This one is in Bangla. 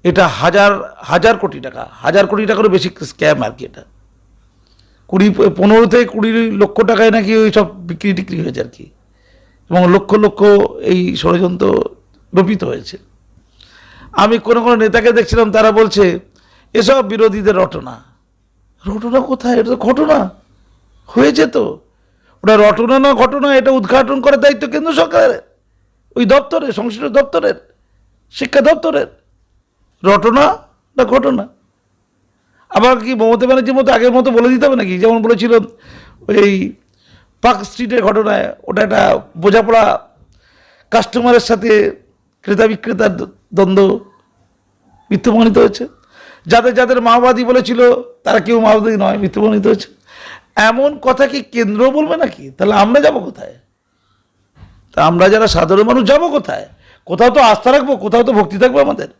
এটা হাজার হাজার কোটি টাকা, হাজার কোটি টাকারও বেশি স্ক্যাম আর কি। এটা 15 থেকে 20 লক্ষ টাকায় নাকি ওই সব বিক্রি টিক্রি হয়েছে আর কি, এবং লক্ষ লক্ষ এই ষড়যন্ত্র রোপিত হয়েছে। আমি কোনো কোনো নেতাকে দেখছিলাম, তারা বলছে এসব বিরোধীদের রটনা। রটনা কোথায়? এটা তো ঘটনা হয়েছে। তো ওটা রটনা না ঘটনা, এটা উদ্ঘাটন করার দায়িত্ব কেন্দ্র সরকারের, ওই দপ্তরের, সংশ্লিষ্ট দপ্তরের, শিক্ষা দপ্তরের। রটনা না ঘটনা? আবার কি মমতা ব্যানার্জির মতো আগের মতো বলে দিতে হবে নাকি? যেমন বলেছিল ওই পার্ক স্ট্রিটের ঘটনায়, ওটা একটা বোঝাপড়া, কাস্টমারের সাথে ক্রেতা বিক্রেতার দ্বন্দ্ব, মিথ্যে প্রমাণিত হয়েছে। যাদের যাদের মাওবাদী বলেছিল তারা কেউ মাওবাদী নয়, মিথ্যে প্রমাণিত হয়েছে। এমন কথা কি কেন্দ্র বলবে নাকি? তাহলে আমরা যাব কোথায়? তা আমরা যারা সাধারণ মানুষ যাব কোথায়? কোথাও তো আস্থা রাখবো, কোথাও তো ভক্তি থাকবে আমাদের।